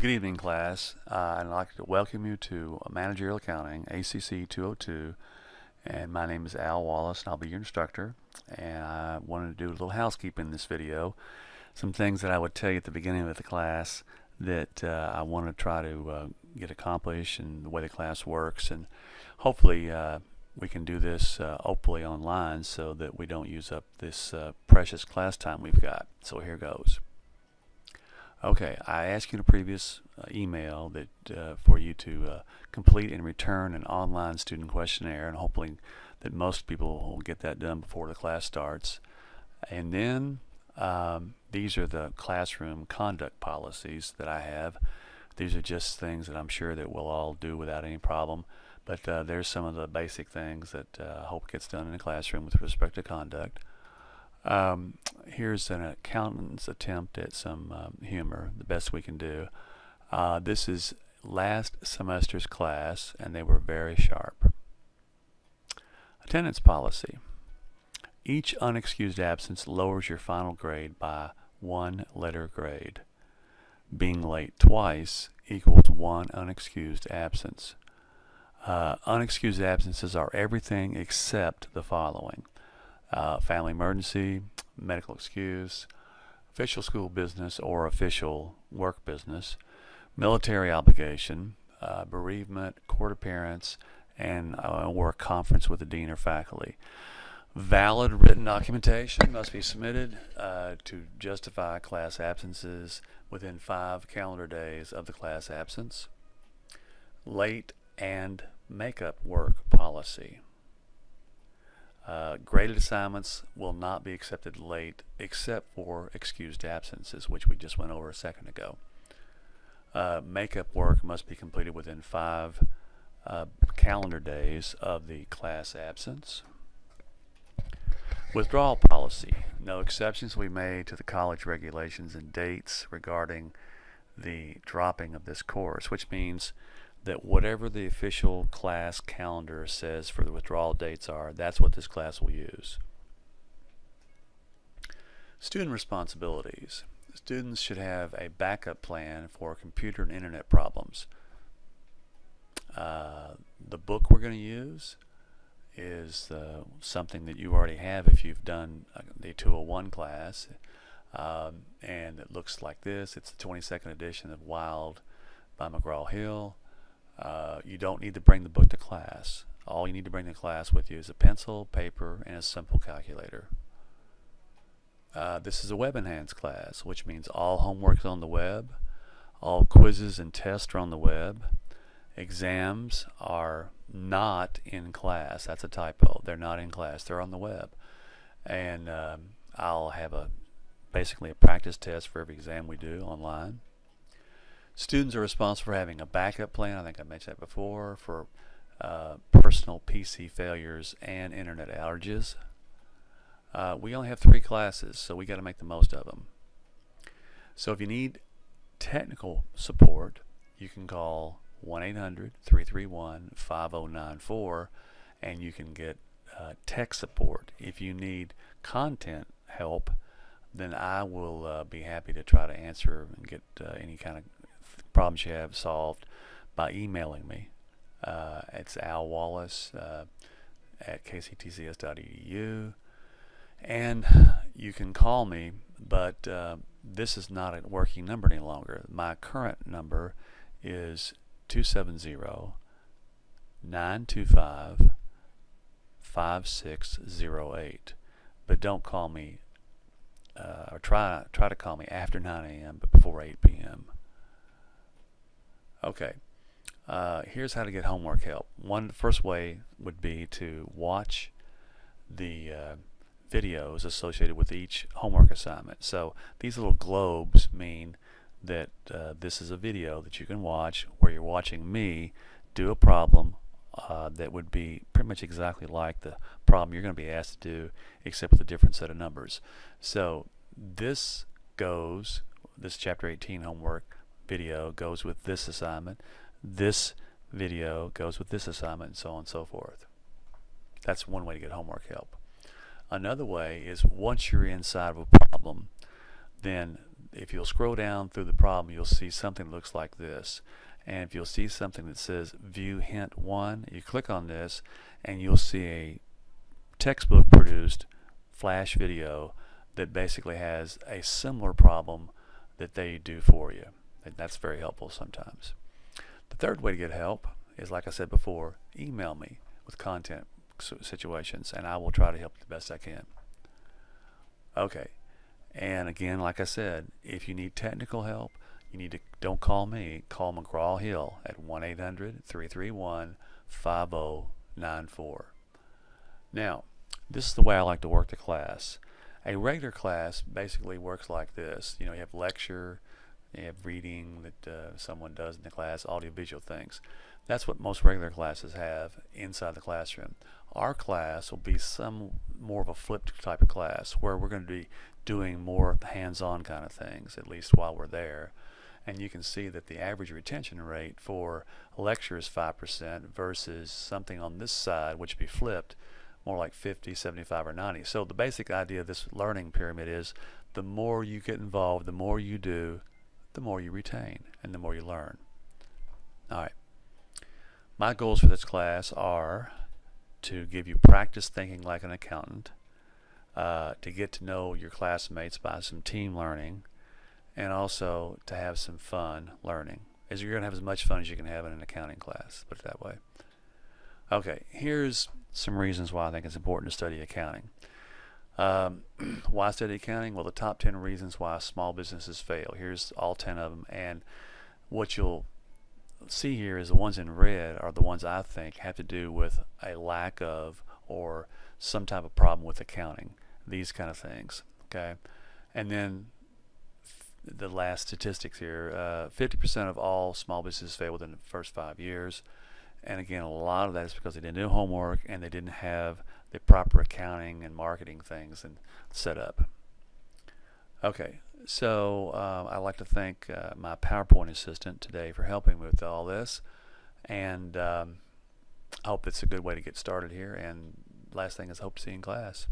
Good evening, class. I'd like to welcome you to Managerial Accounting, ACC 202, and my name is Al Wallace, and I'll be your instructor. And I wanted to do a little housekeeping in this video. Some things that I would tell you at the beginning of the class that I want to try to get accomplished and the way the class works, and hopefully we can do this hopefully online so that we don't use up this precious class time we've got. So here goes. Okay, I asked you in a previous email that for you to complete and return an online student questionnaire, and hopefully that most people will get that done before the class starts. And then these are the classroom conduct policies that I have. These are just things that I'm sure that we'll all do without any problem, but there's some of the basic things that I hope gets done in the classroom with respect to conduct. Here's an accountant's attempt at some humor, the best we can do. This is last semester's class, and they were very sharp. Attendance policy. Each unexcused absence lowers your final grade by 1 letter grade. Being late twice equals 1 unexcused absence. Unexcused absences are everything except the following: family emergency, medical excuse, official school business or official work business, military obligation, bereavement, court appearance, and or a conference with the dean or faculty. Valid written documentation must be submitted to justify class absences within 5 calendar days of the class absence. Late and makeup work policy. Graded assignments will not be accepted late except for excused absences, which we just went over a second ago. Makeup work must be completed within 5 calendar days of the class absence. Withdrawal policy. No exceptions will be made to the college regulations and dates regarding the dropping of this course, which means that whatever the official class calendar says for the withdrawal dates are, that's what this class will use. Student responsibilities. Students should have a backup plan for computer and internet problems. The book we're going to use is something that you already have if you've done the 201 class, and it looks like this. It's the 22nd edition of Wild by McGraw-Hill. You don't need to bring the book to class. All you need to bring to class with you is a pencil, paper, and a simple calculator. This is a web enhanced class, which means all homework is on the web, all quizzes and tests are on the web. Exams are not in class. That's a typo. They're not in class. They're on the web. And I'll have basically a practice test for every exam we do online. Students are responsible for having a backup plan. I think I mentioned that before, for personal PC failures and internet outages. We only have 3 classes, so we got to make the most of them. So if you need technical support, you can call 1-800-331-5094, and you can get tech support. If you need content help, then I will be happy to try to answer and get any kind of problems you have solved by emailing me. It's Al Wallace at kctcs.edu, and you can call me, but this is not a working number any longer. My current number is 270-925-5608, but don't call me or try to call me after 9 a.m. but before 8 p.m. Okay, here's how to get homework help. First way would be to watch the videos associated with each homework assignment. So these little globes mean that this is a video that you can watch where you're watching me do a problem that would be pretty much exactly like the problem you're going to be asked to do, except with a different set of numbers. So this chapter 18 homework video goes with this assignment, this video goes with this assignment, and so on and so forth. That's one way to get homework help. Another way is once you're inside of a problem, then if you'll scroll down through the problem, you'll see something that looks like this. And if you'll see something that says View Hint 1, you click on this and you'll see a textbook produced flash video that basically has a similar problem that they do for you. And that's very helpful sometimes. The third way to get help is, like I said before, email me with content situations and I will try to help the best I can. Okay, and again, like I said, if you need technical help, you need to, don't call me, call McGraw-Hill at 1-800-331-5094. Now, this is the way I like to work the class. A regular class basically works like this. You know, you have lecture, you have reading that someone does in the class, audiovisual things. That's what most regular classes have inside the classroom. Our class will be some more of a flipped type of class where we're going to be doing more hands-on kind of things, at least while we're there. And you can see that the average retention rate for a lecture is 5% versus something on this side, which would be flipped, more like 50, 75, or 90. So the basic idea of this learning pyramid is the more you get involved, the more you do, the more you retain, and the more you learn. All right. My goals for this class are to give you practice thinking like an accountant, to get to know your classmates by some team learning, and also to have some fun learning. As you're going to have as much fun as you can have in an accounting class, put it that way. Okay, here's some reasons why I think it's important to study accounting. Why study accounting? Well, the top 10 reasons why small businesses fail. Here's all 10 of them, and what you'll see here is the ones in red are the ones I think have to do with a lack of or some type of problem with accounting, these kind of things. Okay, and then the last statistics here, 50% of all small businesses fail within the first 5 years. And again, a lot of that is because they didn't do homework and they didn't have the proper accounting and marketing things and set up. Okay, so I'd like to thank my PowerPoint assistant today for helping me with all this, and I hope it's a good way to get started here. And last thing is, hope to see you in class.